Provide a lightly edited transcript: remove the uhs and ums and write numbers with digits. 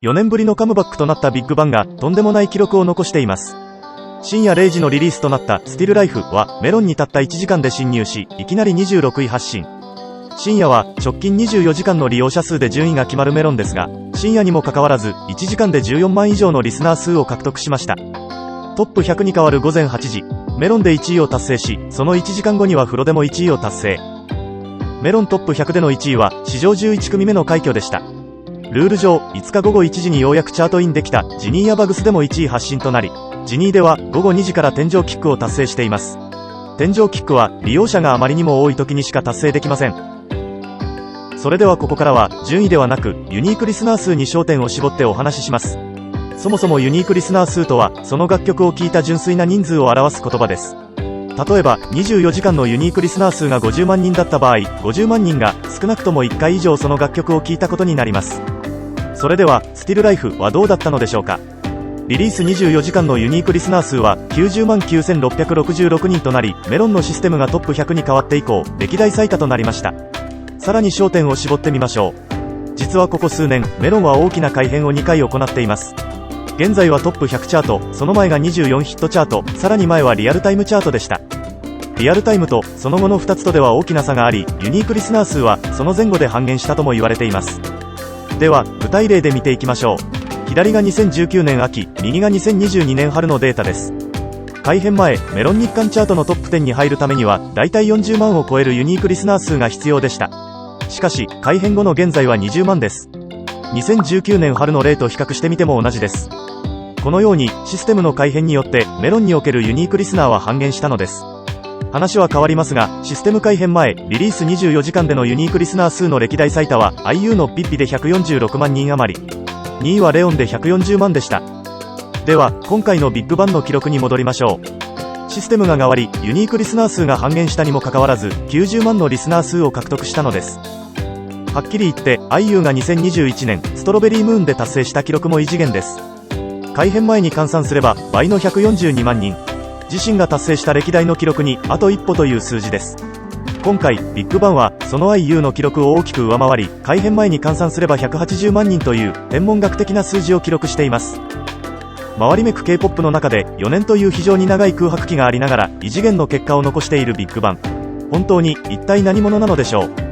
4年ぶりのカムバックとなったビッグバンがとんでもない記録を残しています。深夜0時のリリースとなったスティルライフはメロンにたった1時間で侵入し、いきなり26位発進。深夜は直近24時間の利用者数で順位が決まるメロンですが、深夜にもかかわらず1時間で14万以上のリスナー数を獲得しました。トップ100に変わる午前8時、メロンで1位を達成し、その1時間後にはフロでも1位を達成。メロントップ100での1位は史上11組目の快挙でした。ルール上、5日午後1時にようやくチャートインできたジニーやバグスでも1位発進となり、ジニーでは午後2時から天井キックを達成しています。天井キックは利用者があまりにも多い時にしか達成できません。それではここからは順位ではなくユニークリスナー数に焦点を絞ってお話しします。そもそもユニークリスナー数とはその楽曲を聴いた純粋な人数を表す言葉です。例えば24時間のユニークリスナー数が50万人だった場合、50万人が少なくとも1回以上その楽曲を聴いたことになります。それではスティルライフはどうだったのでしょうか。リリース24時間のユニークリスナー数は90万9666人となり、メロンのシステムがトップ100に変わって以降歴代最多となりました。さらに焦点を絞ってみましょう。実はここ数年メロンは大きな改変を2回行っています。現在はトップ100チャート、その前が24ヒットチャート、さらに前はリアルタイムチャートでした。リアルタイムとその後の2つとでは大きな差があり、ユニークリスナー数はその前後で半減したとも言われています。では具体例で見ていきましょう。左が2019年秋、右が2022年春のデータです。改編前、メロン日間チャートのトップ10に入るためにはだいたい40万を超えるユニークリスナー数が必要でした。しかし改編後の現在は20万です。2019年春の例と比較してみても同じです。このようにシステムの改変によってメロンにおけるユニークリスナーは半減したのです。話は変わりますが、システム改変前リリース24時間でのユニークリスナー数の歴代最多は IU のピッピで146万人余り、2位はレオンで140万でした。では今回のビッグバンの記録に戻りましょう。システムが変わりユニークリスナー数が半減したにもかかわらず90万のリスナー数を獲得したのです。はっきり言って IU が2021年ストロベリームーンで達成した記録も異次元です。改編前に換算すれば倍の142万人、自身が達成した歴代の記録にあと一歩という数字です。今回ビッグバンはその IU の記録を大きく上回り、改編前に換算すれば180万人という天文学的な数字を記録しています。回りめく K-POP の中で4年という非常に長い空白期がありながら異次元の結果を残しているビッグバン、本当に一体何者なのでしょう。